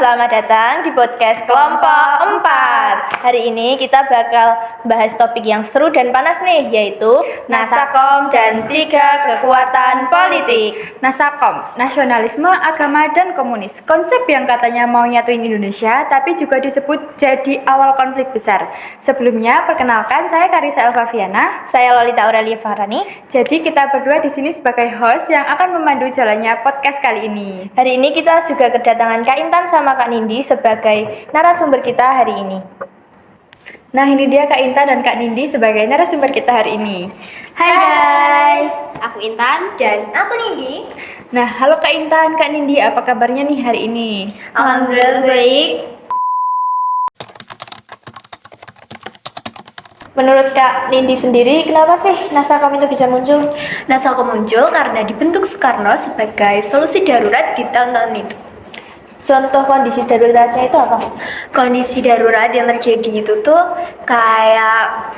selamat datang di podcast Kelompok 4. Hari ini kita bakal bahas topik yang seru dan panas nih, yaitu Nasakom dan 3 kekuatan politik. Nasakom, nasionalisme, agama, dan komunis. Konsep yang katanya mau nyatuin Indonesia, tapi juga disebut jadi awal konflik besar. Sebelumnya, perkenalkan saya Karissa Elvaviana. Saya Lolita Aurelia Farani. Jadi kita berdua di sini sebagai host yang akan memandu jalannya podcast kali ini. Hari ini kita juga kedatangan Kak Intan sama Kak Nindi sebagai narasumber kita hari ini. Nah, ini dia Kak Intan dan Kak Nindi sebagai narasumber kita hari ini. Hai guys, Aku Intan. dan aku Nindi. Nah, halo Kak Intan, Kak Nindi, apa kabarnya nih hari ini? Alhamdulillah baik. Menurut Kak Nindi sendiri, kenapa sih Nasakom itu bisa muncul? Nasakom muncul karena dibentuk Soekarno sebagai solusi darurat di tahun-tahun itu. Contoh kondisi daruratnya itu apa? Kondisi darurat yang terjadi itu tuh kayak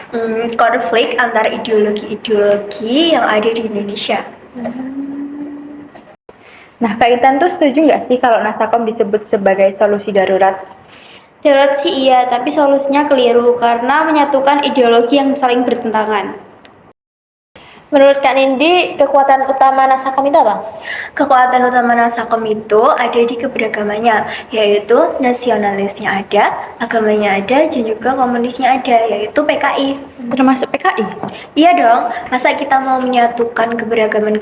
konflik antar ideologi-ideologi yang ada di Indonesia. Nah, Kak Intan tuh setuju nggak sih kalau Nasakom disebut sebagai solusi darurat? Darurat sih iya, tapi solusinya keliru karena menyatukan ideologi yang saling bertentangan. Menurut Kak Nindi, kekuatan utama Nasakom itu apa? Kekuatan utama Nasakom itu ada di keberagamannya, yaitu nasionalisnya ada, agamanya ada, dan juga komunisnya ada, yaitu PKI. Termasuk PKI? Iya dong, masa kita mau menyatukan keberagaman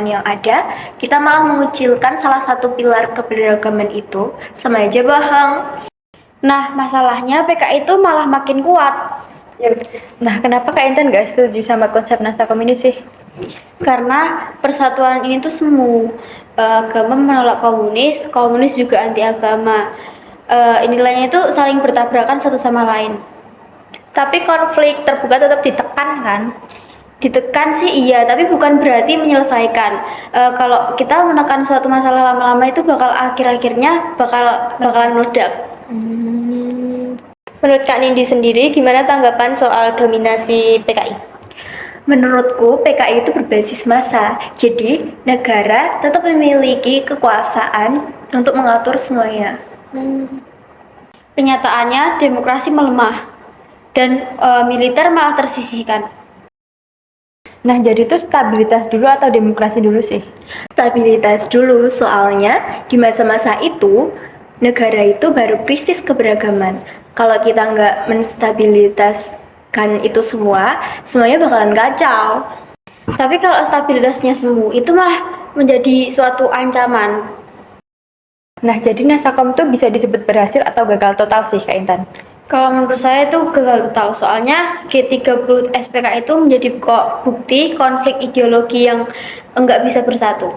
yang ada, kita malah mengucilkan salah satu pilar keberagaman itu, sama aja bohong. Nah, masalahnya PKI itu malah makin kuat. Nah, kenapa Kak Intan nggak setuju sama konsep Nasakom ini sih? Karena persatuan ini tuh semu. Agama menolak komunis, komunis juga anti agama. Nilainya itu saling bertabrakan satu sama lain. Tapi konflik terbuka tetap ditekan kan? Ditekan sih iya, tapi bukan berarti menyelesaikan. Kalau kita menekan suatu masalah lama-lama itu akhir-akhirnya bakalan meledak. Menurut Kak Nindi sendiri, gimana tanggapan soal dominasi PKI? Menurutku PKI itu berbasis massa, jadi negara tetap memiliki kekuasaan untuk mengatur semuanya. Kenyataannya demokrasi melemah dan militer malah tersisihkan. Nah, jadi tuh stabilitas dulu atau demokrasi dulu sih? Stabilitas dulu, soalnya di masa-masa itu negara itu baru krisis keberagaman. Kalau kita nggak menstabilitaskan itu semuanya bakalan kacau. Tapi kalau stabilitasnya semu, itu malah menjadi suatu ancaman. Nah, jadi Nasakom tuh bisa disebut berhasil atau gagal total sih, Kak Intan? Kalau menurut saya itu gagal total, soalnya G30 SPK itu menjadi bukti konflik ideologi yang enggak bisa bersatu.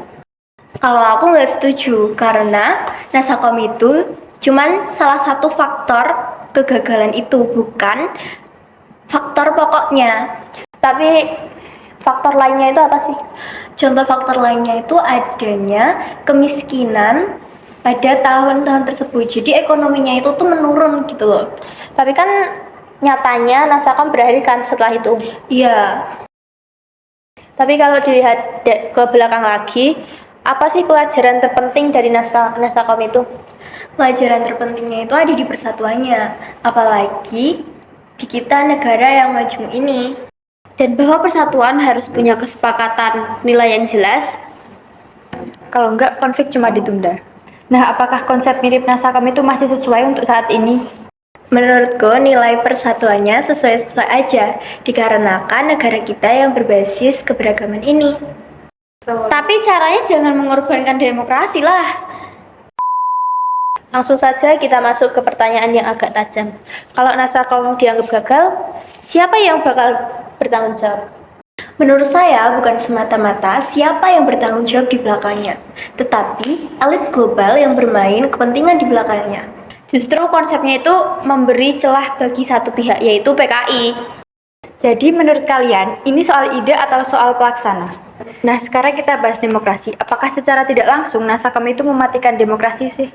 Kalau aku nggak setuju, karena Nasakom itu cuman salah satu faktor kegagalan itu, bukan faktor pokoknya. Tapi faktor lainnya itu apa sih? Contoh faktor lainnya itu adanya kemiskinan pada tahun-tahun tersebut. Jadi ekonominya itu tuh menurun gitu loh. Tapi kan nyatanya Nasakom berakhir kan setelah itu. Iya. Tapi kalau dilihat ke belakang lagi, apa sih pelajaran terpenting dari Nasakom itu? Pelajaran terpentingnya itu ada di persatuannya, apalagi di kita negara yang maju ini. Dan bahwa persatuan harus punya kesepakatan nilai yang jelas. Kalau enggak, konflik cuma ditunda. Nah, apakah konsep mirip Nasakom itu masih sesuai untuk saat ini? Menurutku nilai persatuannya sesuai-sesuai aja, dikarenakan negara kita yang berbasis keberagaman ini. Tapi caranya jangan mengorbankan demokrasi lah. Langsung saja kita masuk ke pertanyaan yang agak tajam. Kalau Nasakom dianggap gagal, siapa yang bakal bertanggung jawab? Menurut saya bukan semata-mata siapa yang bertanggung jawab di belakangnya, tetapi elit global yang bermain kepentingan di belakangnya. Justru konsepnya itu memberi celah bagi satu pihak, yaitu PKI. Jadi menurut kalian, ini soal ide atau soal pelaksana? Nah, sekarang kita bahas demokrasi. Apakah secara tidak langsung Nasakom itu mematikan demokrasi sih?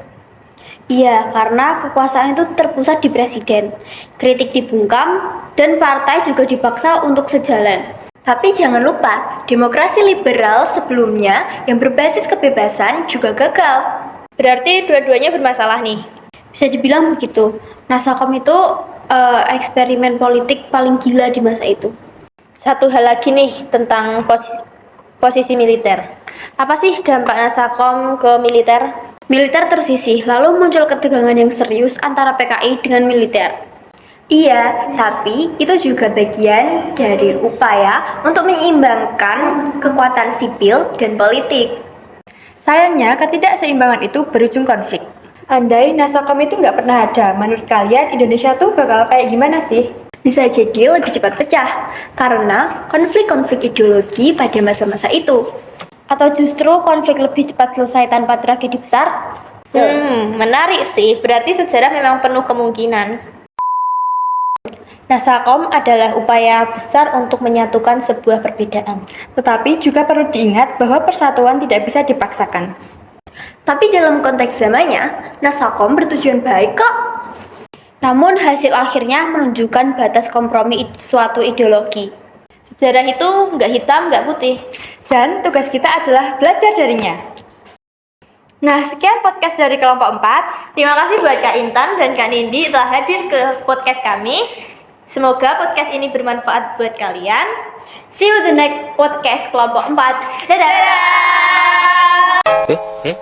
Iya, karena kekuasaan itu terpusat di presiden, kritik dibungkam, dan partai juga dipaksa untuk sejalan. Tapi jangan lupa, demokrasi liberal sebelumnya yang berbasis kebebasan juga gagal. Berarti dua-duanya bermasalah nih. Bisa dibilang begitu. Nasakom itu eksperimen politik paling gila di masa itu. Satu hal lagi nih tentang posisi militer. Apa sih dampak Nasakom ke militer? Militer tersisih, lalu muncul ketegangan yang serius antara PKI dengan militer. Iya, tapi itu juga bagian dari upaya untuk menyeimbangkan kekuatan sipil dan politik. Sayangnya, ketidakseimbangan itu berujung konflik. Andai Nasakom itu nggak pernah ada, menurut kalian Indonesia tuh bakal kayak gimana sih? Bisa jadi lebih cepat pecah, karena konflik-konflik ideologi pada masa-masa itu. Atau justru konflik lebih cepat selesai tanpa tragedi besar? Menarik sih. Berarti sejarah memang penuh kemungkinan. Nasakom adalah upaya besar untuk menyatukan sebuah perbedaan. Tetapi juga perlu diingat bahwa persatuan tidak bisa dipaksakan. Tapi dalam konteks zamannya, Nasakom bertujuan baik kok. Namun hasil akhirnya menunjukkan batas kompromi suatu ideologi. Sejarah itu nggak hitam, nggak putih. Dan tugas kita adalah belajar darinya. Nah, sekian podcast dari kelompok 4. Terima kasih buat Kak Intan dan Kak Nindi telah hadir ke podcast kami. Semoga podcast ini bermanfaat buat kalian. See you the next podcast kelompok 4. Dadah! Eh?